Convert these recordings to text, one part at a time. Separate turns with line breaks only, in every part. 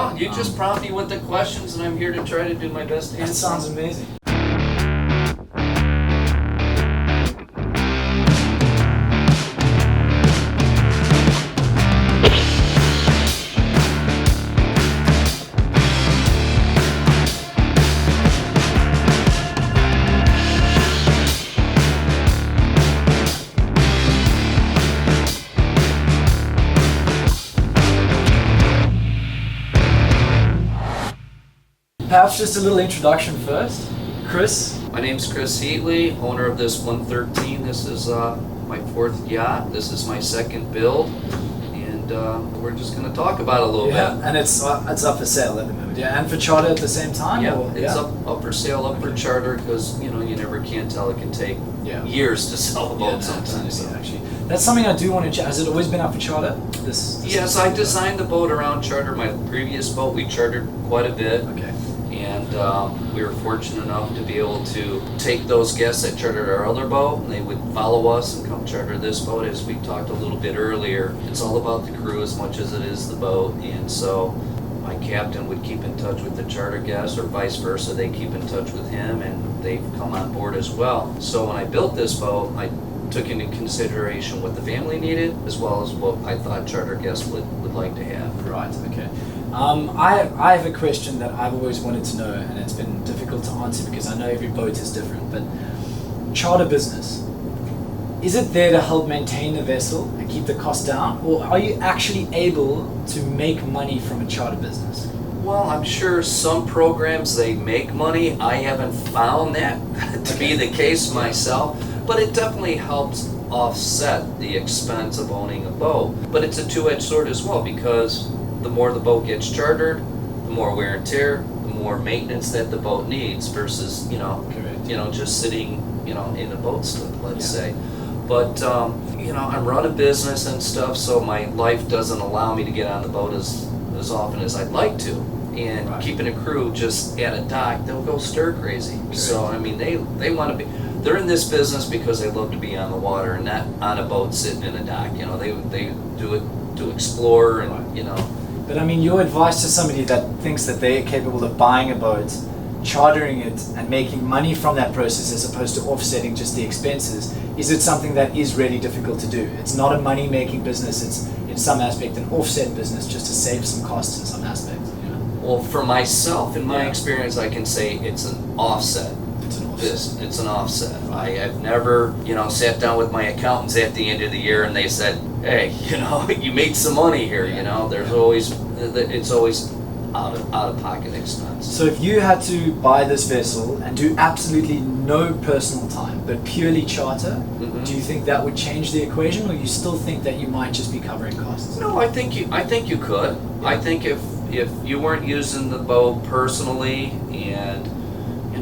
No, you just prompt me with the questions, and I'm here to try to do my best to answer.
That sounds amazing. Perhaps just a little introduction first. Chris?
My name's Chris Heatley, owner of this 113. This is my fourth yacht. This is my second build, and we're just going to talk about it a little bit.
And it's up for sale at the moment. Yeah, and for charter at the same time.
Yeah,
or?
it's up for sale, up for charter, because you never can tell. It can take years to sell a boat sometimes. So.
Actually, that's something I do want to check. Has it always been up for charter?
Yes, I designed the boat around charter. My previous boat we chartered quite a bit.
Okay.
And we were fortunate enough to be able to take those guests that chartered our other boat, and they would follow us and come charter this boat. As we talked a little bit earlier, it's all about the crew as much as it is the boat, and so my captain would keep in touch with the charter guests, or vice versa. They keep in touch with him, and they've come on board as well. So when I built this boat, I took into consideration what the family needed, as well as what I thought charter guests would like to have.
Right, okay. I have a question that I've always wanted to know, and it's been difficult to answer because I know every boat is different, but charter business, is it there to help maintain the vessel and keep the cost down, or are you actually able to make money from a charter business?
Well, I'm sure some programs they make money. I haven't found that to be the case myself, but it definitely helps offset the expense of owning a boat. But it's a two-edged sword as well, because the more the boat gets chartered, the more wear and tear, the more maintenance that the boat needs versus, just sitting, in a boat slip, let's say. But, I run a business and stuff, so my life doesn't allow me to get on the boat as often as I'd like to. And keeping a crew just at a dock, they'll go stir crazy. Correct. So, I mean, they want to be, they're in this business because they love to be on the water and not on a boat sitting in a dock. They do it to explore and,
But I mean, your advice to somebody that thinks that they're capable of buying a boat, chartering it, and making money from that process as opposed to offsetting just the expenses, is it something that is really difficult to do? It's not a money-making business, it's in some aspect an offset business just to save some costs in some aspect.
Well, for myself, in my experience, I can say it's an offset. It's an offset. I've never, sat down with my accountants at the end of the year and they said, hey, you made some money here, There's always, it's always out of pocket expense.
So if you had to buy this vessel and do absolutely no personal time, but purely charter, do you think that would change the equation, or you still think that you might just be covering costs?
No, I think you could. Yeah. I think if you weren't using the boat personally, and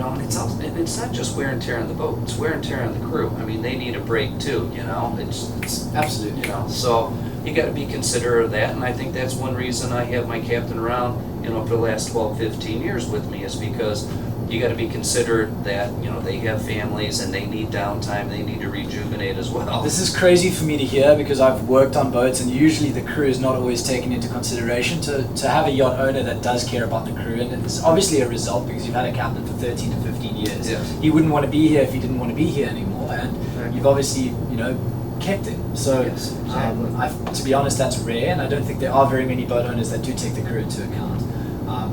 and it's not just wear and tear on the boat, it's wear and tear on the crew. I mean, they need a break too, It's
absolutely,
so you got to be considerate of that, and I think that's one reason I have my captain around, for the last 12, 15 years with me, is because you got to be considerate that, they have families and they need downtime, they need to rejuvenate as well.
This is crazy for me to hear because I've worked on boats and usually the crew is not always taken into consideration. To have a yacht owner that does care about the crew, and it's obviously a result because you've had a captain for 13 to 15 years.
Yes.
He wouldn't want to be here if he didn't want to be here anymore, and you've obviously, kept him. So,
yes, exactly.
To be honest, that's rare, and I don't think there are very many boat owners that do take the crew into account.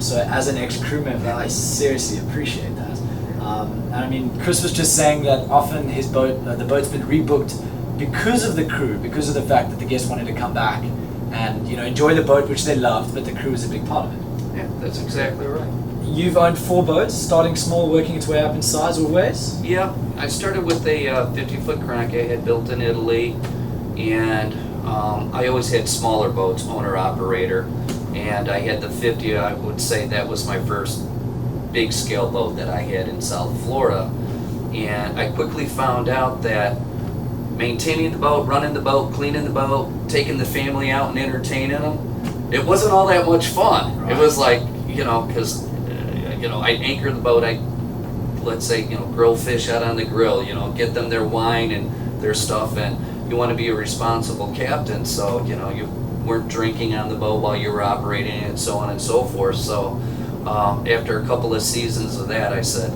So as an ex-crew member, I seriously appreciate that. And I mean, Chris was just saying that often his boat, the boat's been rebooked because of the crew, because of the fact that the guests wanted to come back and enjoy the boat, which they loved, but the crew was a big part of it.
Yeah, that's exactly right.
You've owned 4 boats, starting small, working its way up in size always?
Yeah, I started with a 50-foot crank I had built in Italy, and I always had smaller boats, owner-operator, and I had the 50. I would say that was my first big scale boat that I had in South Florida, and I quickly found out that maintaining the boat, running the boat, cleaning the boat, taking the family out and entertaining them, it wasn't all that much fun. Right. It was like, because I'd anchor the boat, let's say, grill fish out on the grill, get them their wine and their stuff, and you want to be a responsible captain, so, you weren't drinking on the boat while you were operating it, so on and so forth. So after a couple of seasons of that, I said,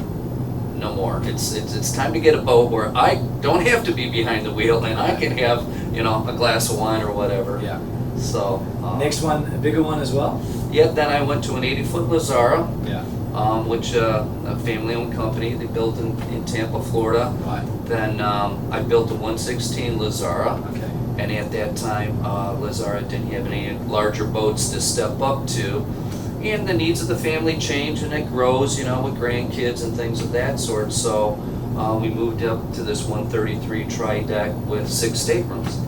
no more. It's time to get a boat where I don't have to be behind the wheel and I can have, you know, a glass of wine or whatever.
Yeah.
So
Next one, a bigger one as well?
yeah, then I went to an 80-foot Lazara,
Yeah.
which a family-owned company. They built in Tampa, Florida.
Right.
Then I built a 116 Lazara.
Okay.
And at that time, Lazara didn't have any larger boats to step up to. And the needs of the family change and it grows, you know, with grandkids and things of that sort. So we moved up to this 133 tri-deck with 6 staterooms.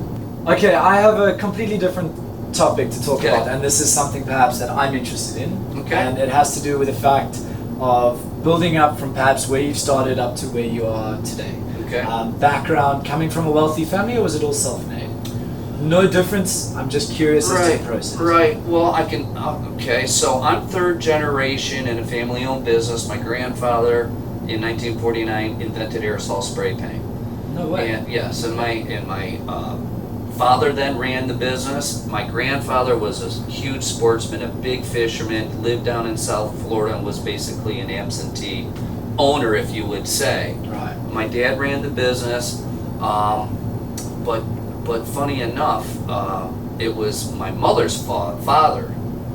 Okay, I have a completely different topic to talk
Okay.
about, and this is something perhaps that I'm interested in.
Okay.
And it has to do with the fact of building up from perhaps where you started up to where you are today.
Okay.
Background, coming from a wealthy family, or was it all self-made? No difference. I'm just curious as to the process.
Right. Well, I can. Okay. So I'm 3rd generation in a family-owned business. My grandfather, in 1949, invented aerosol spray paint.
No way.
And yes, and my father then ran the business. My grandfather was a huge sportsman, a big fisherman, lived down in South Florida, and was basically an absentee owner, if you would say.
Right.
My dad ran the business, but funny enough, it was my mother's father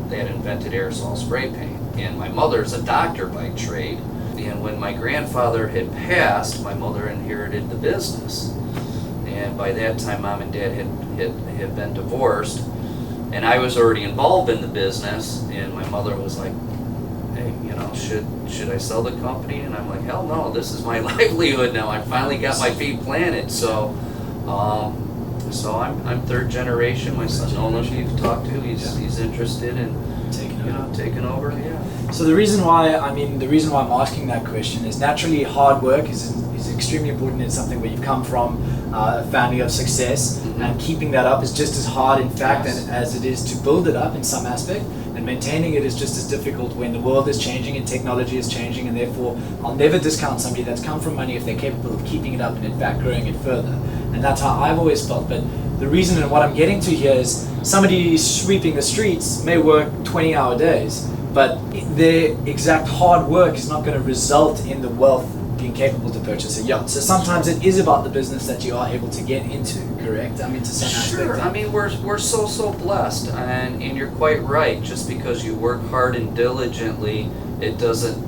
that invented aerosol spray paint, and my mother's a doctor by trade. And when my grandfather had passed, my mother inherited the business. And by that time, Mom and Dad had been divorced, and I was already involved in the business. And my mother was like, "Hey, you know, should I sell the company?" And I'm like, "Hell no! This is my livelihood now. I finally got my feet planted." So, I'm 3rd generation. My son Nolan, you've talked to, he's interested in taking over. Yeah.
So the reason why I'm asking that question is naturally hard work is extremely important in something where you've come from a family of success, and keeping that up is just as hard, in fact,
Yes.
as it is to build it up in some aspect, and maintaining it is just as difficult when the world is changing and technology is changing, and therefore I'll never discount somebody that's come from money if they're capable of keeping it up and in fact growing it further. And that's how I've always felt. But the reason and what I'm getting to here is somebody sweeping the streets may work 20-hour days, but their exact hard work is not going to result in the wealth being capable to purchase a yacht. So sometimes it is about the business that you are able to get into, correct? I mean, to some
Sure.
aspect.
I mean, we're so blessed, and you're quite right. Just because you work hard and diligently, it doesn't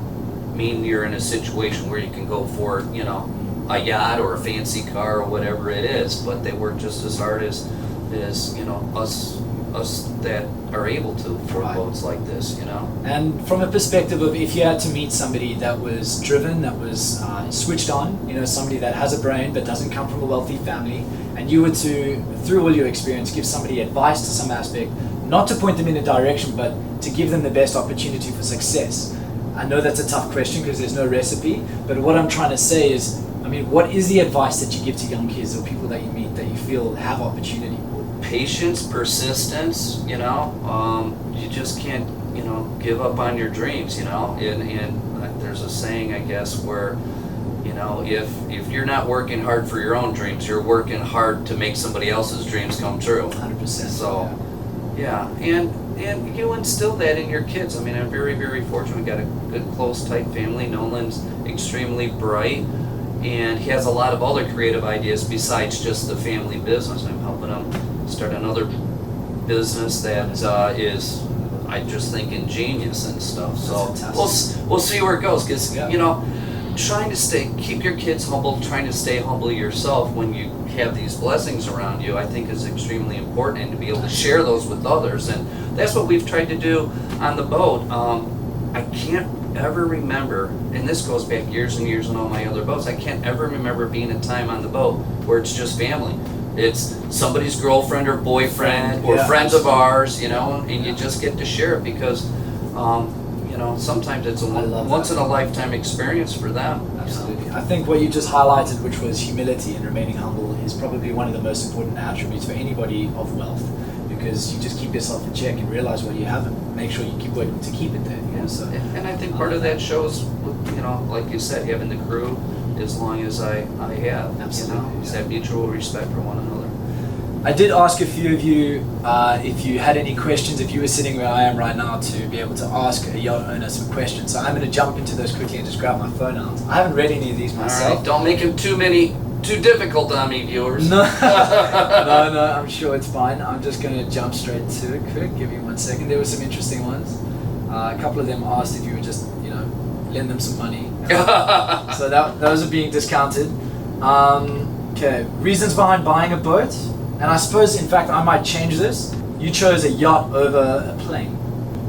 mean you're in a situation where you can go for, you know, a yacht or a fancy car or whatever it is. But they work just as hard as you know, us that are able to for
Right.
boats like this, you know.
And from a perspective of if you had to meet somebody that was driven, that was switched on, you know, somebody that has a brain but doesn't come from a wealthy family, and you were to, through all your experience, give somebody advice to some aspect, not to point them in a direction, but to give them the best opportunity for success. I know that's a tough question because there's no recipe, but what I'm trying to say is, I mean, what is the advice that you give to young kids or people that you meet that you feel have opportunity?
Patience, persistence, you know, you just can't, you know, give up on your dreams, you know, and there's a saying, I guess, where, you know, if you're not working hard for your own dreams, you're working hard to make somebody else's dreams come true.
100%.
So, yeah, and you instill that in your kids. I mean, I'm very, very fortunate. We got a good, close, tight family. Nolan's extremely bright, and he has a lot of other creative ideas besides just the family business. I'm helping him start another business that is, I just think, ingenious and stuff. So we'll see where it goes. Because you know, trying to keep your kids humble, trying to stay humble yourself when you have these blessings around you, I think is extremely important, and to be able to share those with others. And that's what we've tried to do on the boat. I can't ever remember, and this goes back years and years on all my other boats, I can't ever remember being a time on the boat where it's just family. It's somebody's girlfriend or boyfriend or friends of ours, you know, and you just get to share it because, you know, sometimes it's a once in a lifetime experience for them.
Absolutely. You know? I think what you just highlighted, which was humility and remaining humble, is probably one of the most important attributes for anybody of wealth, because you just keep yourself in check and realize what you have and make sure you keep working to keep it there. You know? So,
and I think part of that shows, you know, like you said, having the crew as long as I have.
Absolutely.
You know, it's that mutual respect for one another.
I did ask a few of you if you had any questions, if you were sitting where I am right now, to be able to ask a yacht owner some questions. So I'm going to jump into those quickly and just grab my phone out. I haven't read any of these myself.
All right, don't make them too difficult on me, viewers.
No, no, I'm sure it's fine. I'm just going to jump straight to it quick. Give me 1 second. There were some interesting ones. A couple of them asked if you would just, lend them some money. So those are being discounted. Okay, reasons behind buying a boat. And I suppose, in fact, I might change this. You chose a yacht over a plane.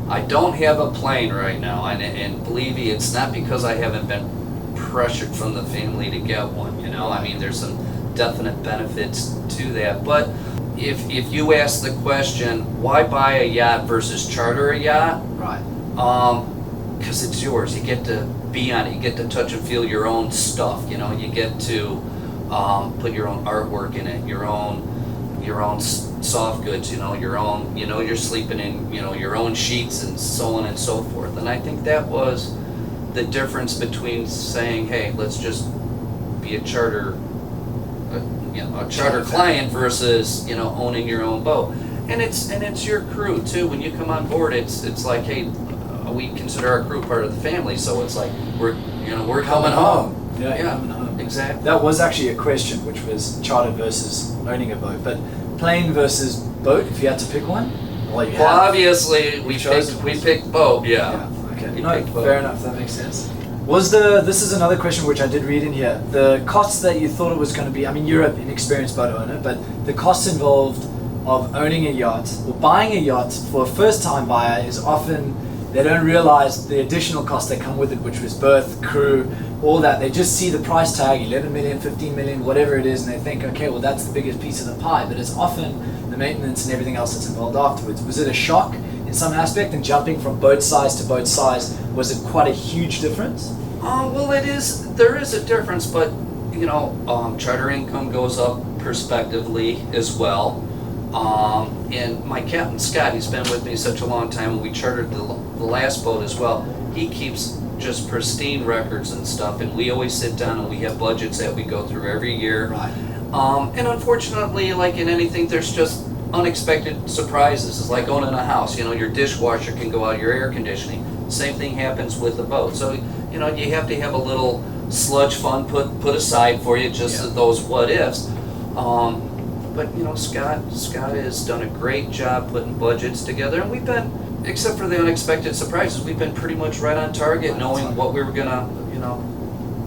I don't have a plane right now, and believe me, it's not because I haven't been pressured from the family to get one. I mean, there's some definite benefits to that. But if you ask the question, why buy a yacht versus charter a yacht?
Right.
Because it's yours. You get to be on it. You get to touch and feel your own stuff. You get to put your own artwork in it, your own soft goods, your own, you're sleeping in, your own sheets and so on and so forth. And I think that was the difference between saying, hey, let's just be a charter client versus, owning your own boat. And it's your crew too. When you come on board, it's like, hey, we consider our crew part of the family. So it's like, we're coming home.
Yeah, coming home.
Exactly.
That was actually a question, which was charter versus owning a boat. But plane versus boat, if you had to pick one?
Well, obviously, we picked boat, yeah.
Okay, fair enough, that makes sense. This is another question which I did read in here. The costs that you thought it was going to be, I mean, you're an experienced boat owner, but the costs involved of owning a yacht or buying a yacht for a first-time buyer is often, they don't realize the additional costs that come with it, which was berth, crew, all that. They just see the price tag, 11 million, 15 million, whatever it is, and they think, okay, well, that's the biggest piece of the pie, but it's often the maintenance and everything else that's involved afterwards. Was it a shock in some aspect, and jumping from boat size to boat size, was it quite a huge difference?
Well, there is a difference, but, charter income goes up prospectively as well. And my captain, Scott, he's been with me such a long time, and we chartered the last boat as well. He keeps just pristine records and stuff, and we always sit down and we have budgets that we go through every year.
Right.
And unfortunately, like in anything, there's just unexpected surprises. It's like owning a house. Your dishwasher can go out, your air conditioning. Same thing happens with the boat. So, you have to have a little sludge fund put aside for you, just those what ifs. But Scott has done a great job putting budgets together, and we've been, except for the unexpected surprises, we've been pretty much right on target, knowing what we were gonna,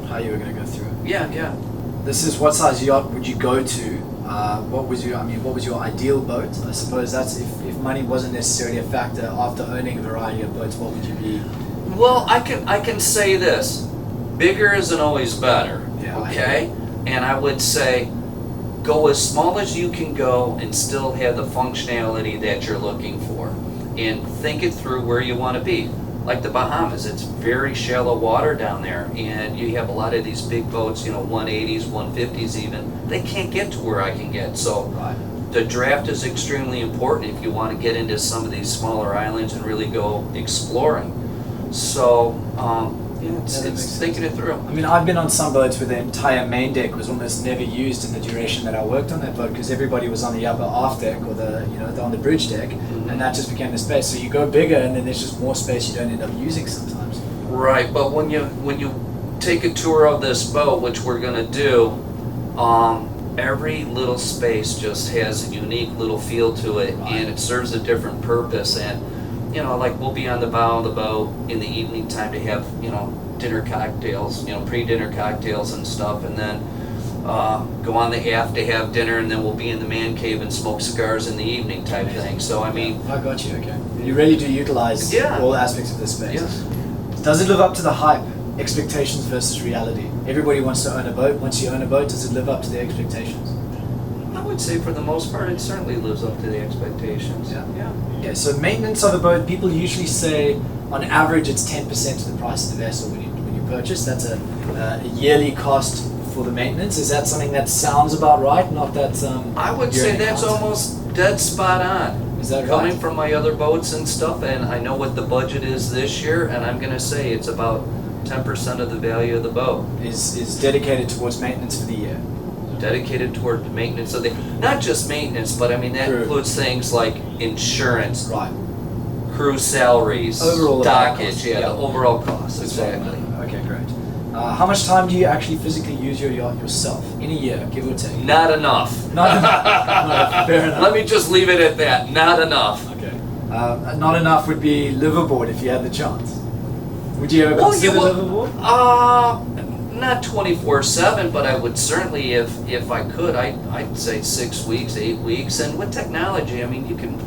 how you were gonna go through it.
Yeah.
This is, what size yacht would you go to? What was your ideal boat? I suppose that's if money wasn't necessarily a factor. After owning a variety of boats, what would you be?
Well, I can say this: bigger isn't always better.
Yeah,
okay, and I would say go as small as you can go and still have the functionality that you're looking for, and think it through where you want to be. Like the Bahamas, it's very shallow water down there, and you have a lot of these big boats, 180s, 150s even, they can't get to where I can get. So the draft is extremely important if you want to get into some of these smaller islands and really go exploring. So it's thinking it through.
I mean, I've been on some boats where the entire main deck was almost never used in the duration that I worked on that boat, because everybody was on the upper aft deck or on the bridge deck, and that just became the space. So you go bigger, and then there's just more space you don't end up using sometimes.
Right, but when you take a tour of this boat, which we're gonna do, every little space just has a unique little feel to it, and it serves a different purpose. And like we'll be on the bow of the boat in the evening time to have, dinner cocktails, pre-dinner cocktails and stuff, and then go on the aft to have dinner, and then we'll be in the man cave and smoke cigars in the evening type thing. So, I mean...
I got you, okay. You really do utilize all aspects of this space.
Yes.
Does it live up to the hype? Expectations versus reality. Everybody wants to own a boat. Once you own a boat, does it live up to the expectations?
I would say for the most part, it certainly lives up to the expectations. Yeah.
Okay, so maintenance of a boat, people usually say on average it's 10% of the price of the vessel when you purchase. That's a yearly cost for the maintenance. Is that something that sounds about right? Not that
I would say that's almost dead spot on.
Is that
Coming
right?
from my other boats and stuff, and I know what the budget is this year, and I'm gonna say it's about 10% of the value of the boat.
Is dedicated towards maintenance for the year.
dedicated toward the maintenance of the, not just maintenance, but I mean that
True.
includes things like insurance,
Right.
crew salaries,
Overall
dockage,
cost.
yeah,
Yeah.
the overall cost,
That's what I
exactly.
mean. Okay, great. How much time do you actually physically use your yacht yourself in a year, give or take?
Not enough.
Not enough. No, fair enough.
Let me just leave it at that. Not enough.
Okay. Not enough would be liveaboard if you had the chance. Would you ever
Well,
consider
you would-
liveaboard?
Not 24/7, but I would certainly, if I could, I'd say 6 weeks, 8 weeks, and with technology, I mean, you can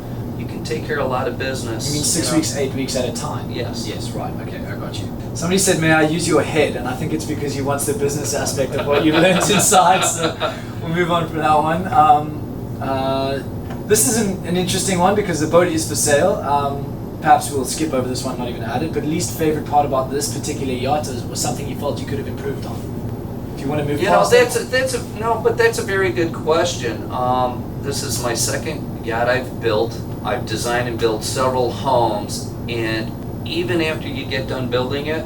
take care of a lot of business.
You mean 6
know.
weeks, 8 weeks at a time?
Yes.
Yes, right. Okay, I got you. Somebody said, may I use your head? And I think it's because he wants the business aspect of what you've learned inside, so we'll move on from that one. This is an interesting one because the boat is for sale. Perhaps we'll skip over this one, not even add it, but least favorite part about this particular yacht was something you felt you could have improved on. If you want to move
You know,
past
that's a very good question. This is my second yacht I've built. I've designed and built several homes, and even after you get done building it,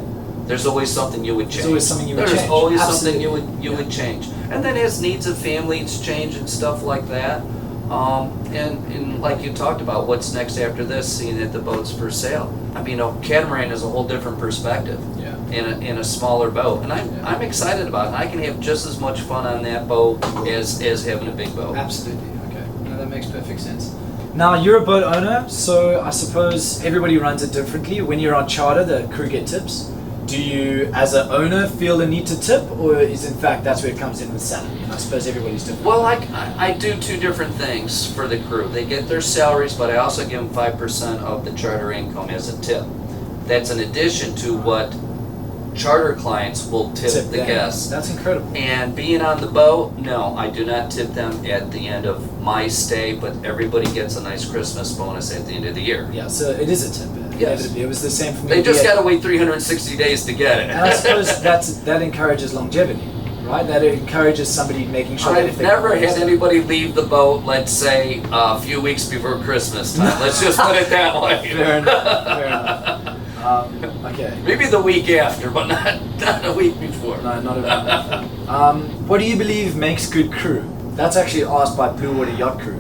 there's always something you would change.
There's always something you would
There's
change.
always
Absolutely.
something you would change. And then as needs of families change and stuff like that. And like you talked about, what's next after this, seeing that the boat's for sale. I mean, a catamaran is a whole different perspective
Yeah.
in a smaller boat. And I'm excited about it. I can have just as much fun on that boat as having a big boat.
Absolutely. Okay. No, that makes perfect sense. Now, you're a boat owner, so I suppose everybody runs it differently. When you're on charter, the crew get tips. Do you, as an owner, feel the need to tip, or is in fact that's where it comes in with salary? And I suppose everybody's different.
Well, I do two different things for the crew. They get their salaries, but I also give them 5% of the charter income as a tip. That's in addition to what charter clients will tip the
them.
guests.
That's incredible.
And being on the boat, no, I do not tip them at the end of my stay, but everybody gets a nice Christmas bonus at the end of the year.
Yeah, so it is a tip.
Yes.
Inevitably. It was the same for me.
They just
Yeah.
got to wait 360 days to get it.
And I suppose that encourages longevity, right? That encourages somebody making sure that if
I've
they
never
come
had anybody leave the boat, let's say, a few weeks before Christmas time. Let's just put it that way.
Fair enough. Fair enough. Okay.
Maybe the week after, but not a week before.
No, not at all. What do you believe makes good crew? That's actually asked by Blue Water Yacht Crew.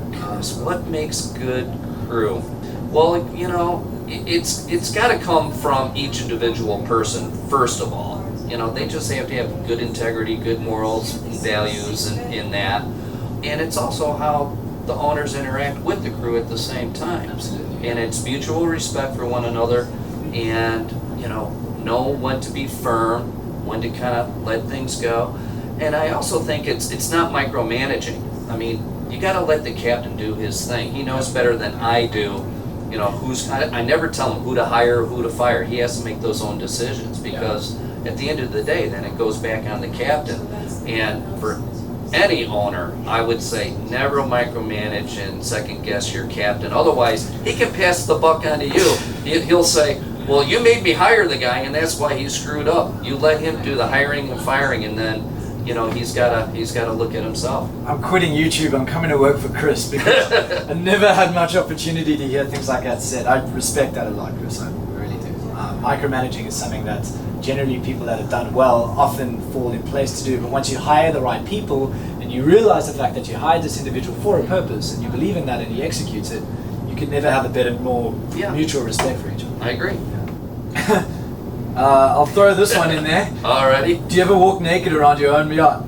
What makes good crew? Well, you know, it's got to come from each individual person, first of all. You know, they just have to have good integrity, good morals, values in that. And it's also how the owners interact with the crew at the same time.
Absolutely.
And it's mutual respect for one another, and, you know when to be firm, when to kind of let things go. And I also think it's not micromanaging. I mean, you got to let the captain do his thing. He knows better than I do. You know, I never tell him who to hire or who to fire. He has to make those own decisions, because at the end of the day, then it goes back on the captain. And for any owner, I would say never micromanage and second guess your captain. Otherwise, he can pass the buck on to you. He'll say, well, you made me hire the guy, and that's why he screwed up. You let him do the hiring and firing, and then, you know, he's gotta look at himself.
I'm quitting YouTube. I'm coming to work for Chris because I never had much opportunity to hear things like that said. I respect that a lot, Chris. I really do. Micromanaging is something that generally people that have done well often fall in place to do. But once you hire the right people and you realize the fact that you hired this individual for a purpose and you believe in that and he executes it, you can never have a better, more mutual respect for each other.
I agree.
I'll throw this one in there.
Alrighty.
Do you ever walk naked around your own yacht?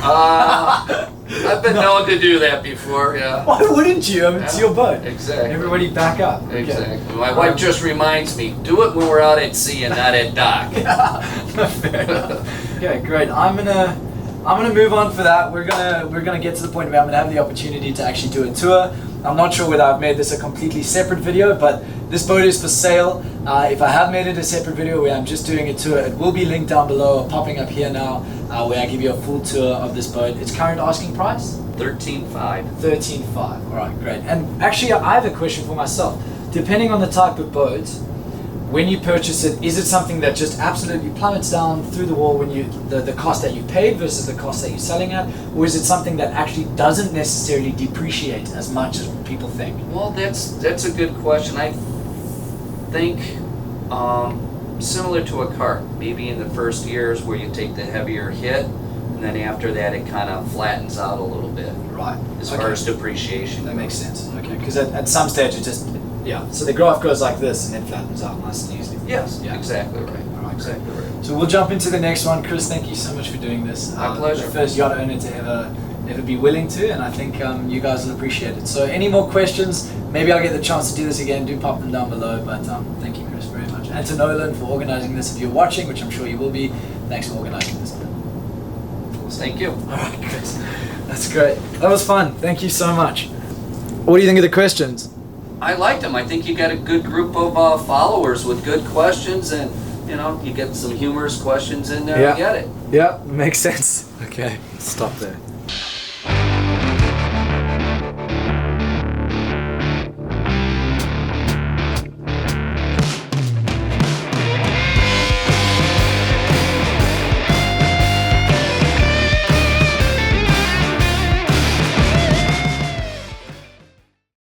I've been known to do that before, yeah.
Why wouldn't you? I mean, it's your boat.
Exactly.
Everybody back up. Okay.
Exactly. My wife just reminds me, do it when we're out at sea and not at dock.
Fair enough. Okay, great. I'm gonna move on for that. We're gonna get to the point where I'm gonna have the opportunity to actually do a tour. I'm not sure whether I've made this a completely separate video, but this boat is for sale. If I have made it a separate video where I'm just doing a tour, it will be linked down below or popping up here now, where I give you a full tour of this boat. Its current asking price?
13.5.
13.5. All right, great. And actually, I have a question for myself. Depending on the type of boat, when you purchase it, is it something that just absolutely plummets down through the wall when the cost that you paid versus the cost that you're selling at, or is it something that actually doesn't necessarily depreciate as much as people think?
Well, that's a good question. I think similar to a car, maybe in the first years where you take the heavier hit, and then after that it kind of flattens out a little bit
Right.
as far as depreciation.
That makes sense. Okay. Because at some stage it just, yeah. So the graph goes like this and then flattens out nice and easily.
Yes,
Yeah.
exactly right.
All right,
Exactly right.
So we'll jump into the next one. Chris, thank you so much for doing this.
My pleasure.
The first yacht owner to ever be willing to, and I think you guys will appreciate it. So any more questions, maybe I'll get the chance to do this again, do pop them down below, but thank you, Chris, very much. And to Nolan for organising this. If you're watching, which I'm sure you will be, thanks for organising this.
Thank you.
All right, Chris. That's great. That was fun. Thank you so much. What do you think of the questions?
I liked them. I think you got a good group of followers with good questions, and you know, you get some humorous questions in there.
Yeah.
I get it.
Yeah, makes sense. Okay, stop there.